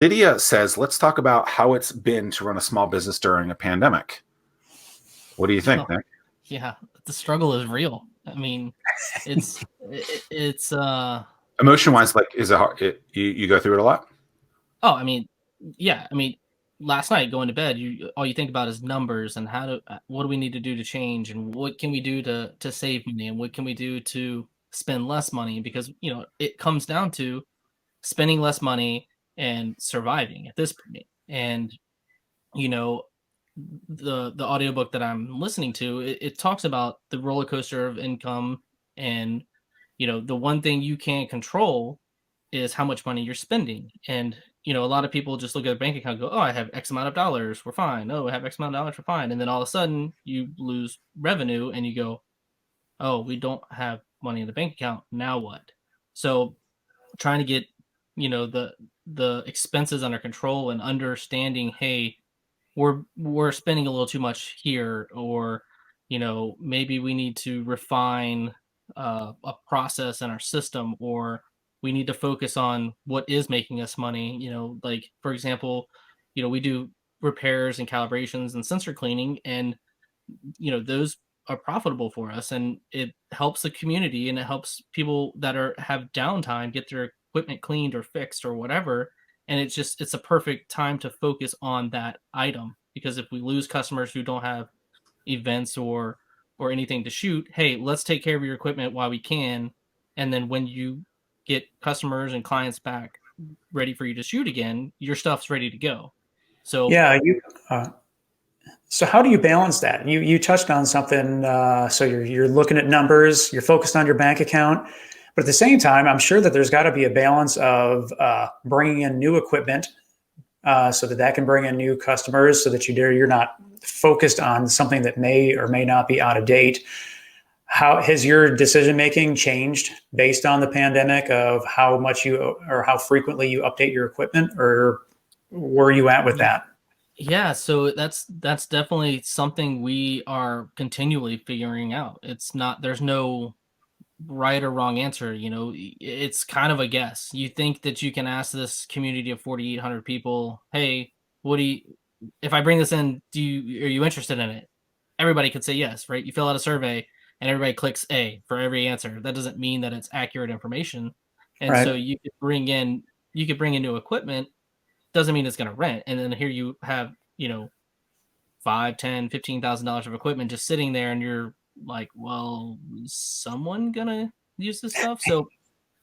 Lydia says, let's talk about how it's been to run a small business during a pandemic. What do you think, Oh, Nick? yeah, the struggle is real. I mean, it's Emotion it's wise, like, is it hard? You go through it a lot? oh, I mean, yeah, I mean, last night going to bed, you all you think about is numbers and how to what do we need to do to change and what can we do to save money and what can we do to spend less money because, it comes down to spending less money and surviving at this point. And, you know, the audiobook that I'm listening to, it talks about the roller coaster of income and the one thing you can't control is how much money you're spending. And a lot of people just look at a bank account and go, "Oh, I have X amount of dollars, we're fine. Oh, I have X amount of dollars, we're fine." And then all of a sudden you lose revenue and you go, "Oh, we don't have money in the bank account. Now what?" So trying to get the expenses under control and understanding, hey, we're spending a little too much here, or maybe we need to refine a process in our system, or we need to focus on what is making us money. Like for example, we do repairs and calibrations and sensor cleaning, and those are profitable for us, and it helps the community and it helps people that are have downtime get their equipment cleaned or fixed or whatever. And it's a perfect time to focus on that item, because if we lose customers who don't have events or anything to shoot, hey, let's take care of your equipment while we can, and then when you get customers and clients back ready for you to shoot again, your stuff's ready to go. So Yeah, uh, so how do you balance that? You touched on something. So you're looking at numbers, you're focused on your bank account, but at the same time, I'm sure that there's got to be a balance of bringing in new equipment so that can bring in new customers, so that you're not focused on something that may or may not be out of date. How has your decision making changed based on the pandemic of how much you or how frequently you update your equipment, or where are you at with that? yeah, so that's definitely something we are continually figuring out. It's not There's no right or wrong answer, it's kind of a guess. You think that you can ask this community of 4,800 people, "Hey, what do you if I bring this in, are you interested in it?" Everybody could say yes, right? You fill out a survey and everybody clicks A for every answer. That doesn't mean that it's accurate information. And so Right. you could bring in new equipment, doesn't mean it's going to rent. And then here you have, 5, 10, $15,000 of equipment just sitting there, and you're like, well, is someone gonna use this stuff? So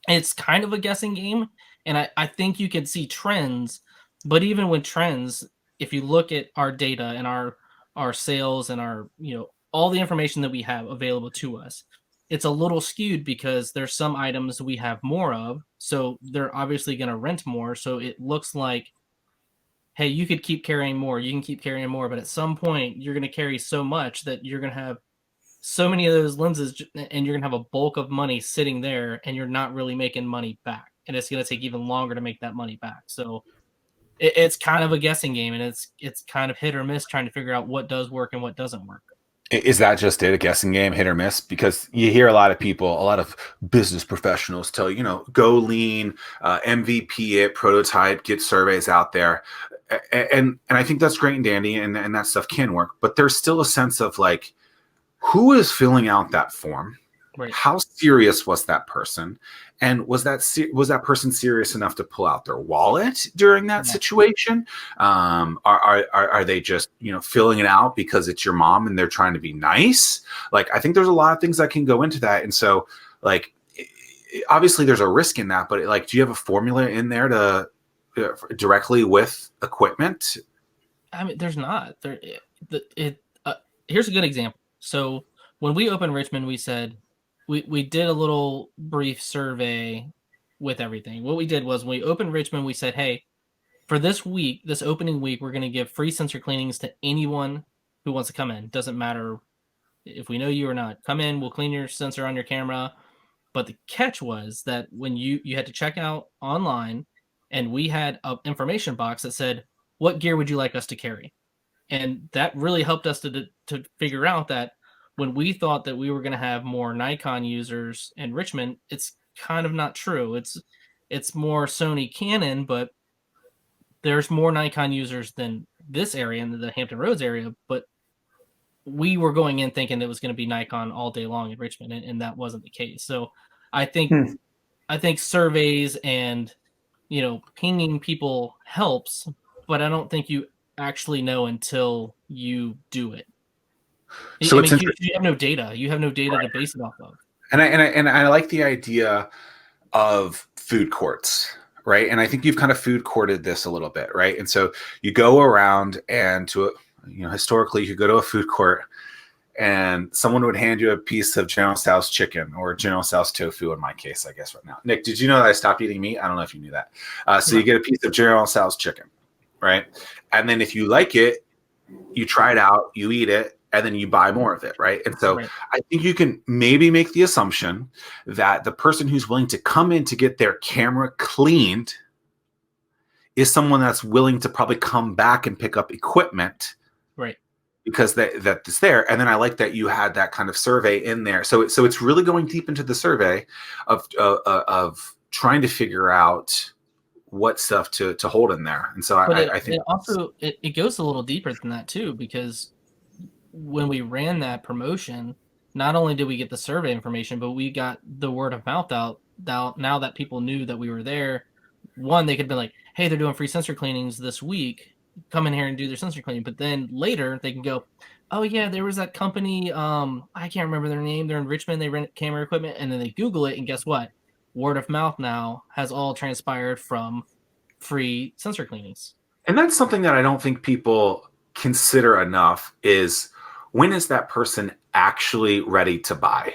it's kind of a guessing game. And I think you can see trends, but even with trends, if you look at our data and our sales and our, all the information that we have available to us, it's a little skewed because there's some items we have more of, so they're obviously going to rent more. So it looks like, hey, you could keep carrying more, you can keep carrying more, but at some point you're going to carry so much that you're going to have so many of those lenses, and you're going to have a bulk of money sitting there, and you're not really making money back, and it's going to take even longer to make that money back. So it's kind of a guessing game, and it's kind of hit or miss trying to figure out what does work and what doesn't work. Is that just it, a guessing game, hit or miss? Because you hear a lot of people, a lot of business professionals tell you, go lean, MVP it, prototype, get surveys out there, and I think that's great and dandy, and that stuff can work. But there's still a sense of like, who is filling out that form? Right. How serious was that person? And was that person serious enough to pull out their wallet during that Yeah. situation? Are they just filling it out because it's your mom and they're trying to be nice? Like, I think there's a lot of things that can go into that, and so like obviously there's a risk in that. But like, do you have a formula in there to directly with equipment? I mean, there's not there. Here's a good example. So when we opened Richmond, we said we did a little brief survey with everything. What we did was when we opened Richmond, we said, hey, for this week, this opening week, we're going to give free sensor cleanings to anyone who wants to come in. Doesn't matter if we know you or not. Come in, we'll clean your sensor on your camera. But the catch was that when you had to check out online, and we had an information box that said, "What gear would you like us to carry?" And that really helped us to figure out that when we thought that we were going to have more Nikon users in Richmond, it's kind of not true. It's more Sony Canon, but there's more Nikon users than this area in the Hampton Roads area, but we were going in thinking it was going to be Nikon all day long in Richmond, and that wasn't the case. So I think surveys and pinging people helps, but I don't think you actually know until you do it. So you have no data. You have no data to base it off of. And I like the idea of food courts, right? And I think you've kind of food courted this a little bit, right? And so you go around and historically you could go to a food court and someone would hand you a piece of General Tso's chicken or General Tso's tofu in my case, I guess right now. Nick, did you know that I stopped eating meat? I don't know if you knew that. So you get a piece of General Tso's chicken, right? And then if you like it, you try it out, you eat it, and then you buy more of it, right? And so I think you can maybe make the assumption that the person who's willing to come in to get their camera cleaned is someone that's willing to probably come back and pick up equipment, right? Because that's there. And then I like that you had that kind of survey in there. So it's really going deep into the survey of trying to figure out what stuff to hold in there. And so I think it goes a little deeper than that too, because when we ran that promotion, not only did we get the survey information, but we got the word of mouth out. Now that people knew that we were there, one, they could be like, hey, they're doing free sensor cleanings this week. Come in here and do their sensor cleaning. But then later they can go, oh yeah, there was that company. I can't remember their name. They're in Richmond. They rent camera equipment. And then they Google it. And guess what? Word of mouth now has all transpired from free sensor cleanings. And that's something that I don't think people consider enough is, when is that person actually ready to buy?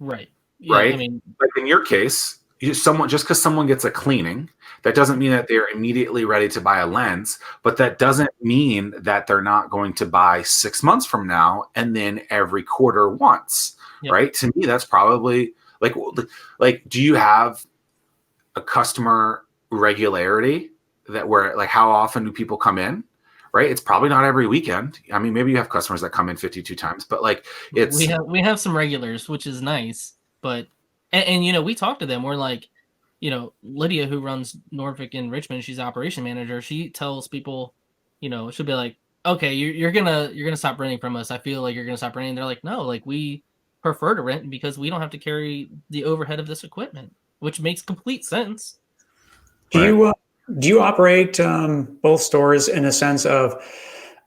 Right. Yeah, right. I mean, like in your case, just because someone gets a cleaning, that doesn't mean that they're immediately ready to buy a lens, but that doesn't mean that they're not going to buy 6 months from now and then every quarter once. Yep. Right. To me, that's probably like, do you have a customer regularity that where like how often do people come in? Right. It's probably not every weekend. I mean, maybe you have customers that come in 52 times, but like we have some regulars, which is nice. But and we talk to them. We're like, Lydia, who runs Norfolk in Richmond, she's operation manager. She tells people, she'll be like, okay, you're gonna stop renting from us. I feel like you're gonna stop renting. They're like, no, like we prefer to rent because we don't have to carry the overhead of this equipment, which makes complete sense. Do you operate both stores in a sense of,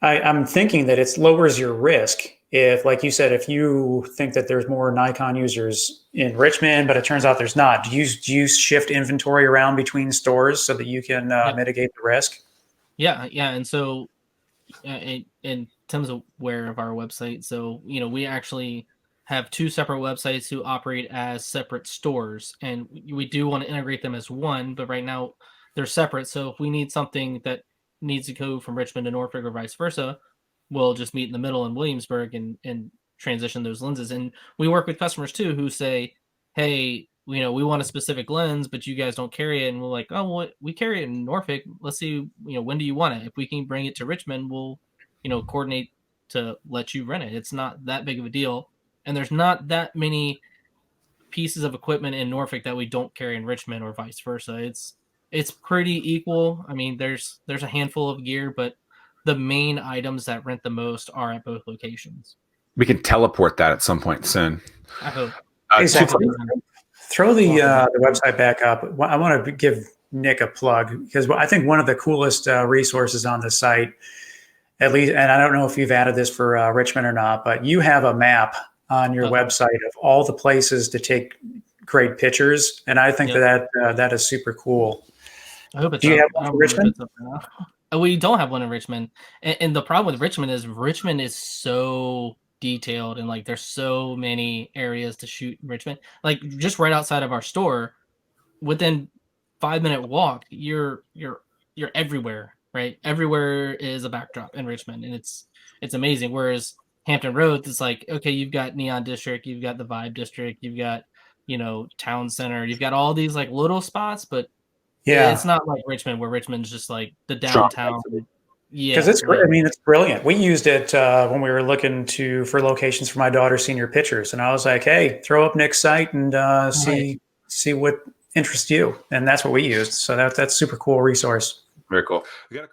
I'm thinking that it lowers your risk if, like you said, if you think that there's more Nikon users in Richmond, but it turns out there's not, do you shift inventory around between stores so that you can mitigate the risk? Yeah. And so in terms of where of our website, so, we actually have two separate websites who operate as separate stores, and we do want to integrate them as one, but right now they're separate. So if we need something that needs to go from Richmond to Norfolk or vice versa, we'll just meet in the middle in Williamsburg and transition those lenses. And we work with customers too who say, hey, we want a specific lens, but you guys don't carry it. And we're like, oh, well, we carry it in Norfolk. Let's see, when do you want it? If we can bring it to Richmond, we'll, coordinate to let you rent it. It's not that big of a deal. And there's not that many pieces of equipment in Norfolk that we don't carry in Richmond or vice versa. It's pretty equal. I mean, there's a handful of gear, but the main items that rent the most are at both locations. We can teleport that at some point soon. I hope. Throw the website back up. I want to give Nick a plug because I think one of the coolest resources on the site, at least, and I don't know if you've added this for Richmond or not, but you have a map on your website of all the places to take great pictures, and I think that is super cool. I hope it's. Do you have one in Richmond? We don't have one in Richmond, and the problem with Richmond is so detailed, and like there's so many areas to shoot in Richmond. Like just right outside of our store, within 5-minute walk, you're everywhere. Right, everywhere is a backdrop in Richmond, and it's amazing. Whereas Hampton Roads, it's like, okay, you've got Neon District, you've got the Vibe District, you've got Town Center, you've got all these like little spots, but it's not like Richmond, where Richmond's just like the downtown. Yeah, because it's great. I mean, it's brilliant. We used it when we were looking for locations for my daughter's senior pictures, and I was like, hey, throw up Nick's site and see what interests you, and that's what we used. So that's a super cool resource. Very cool. We got a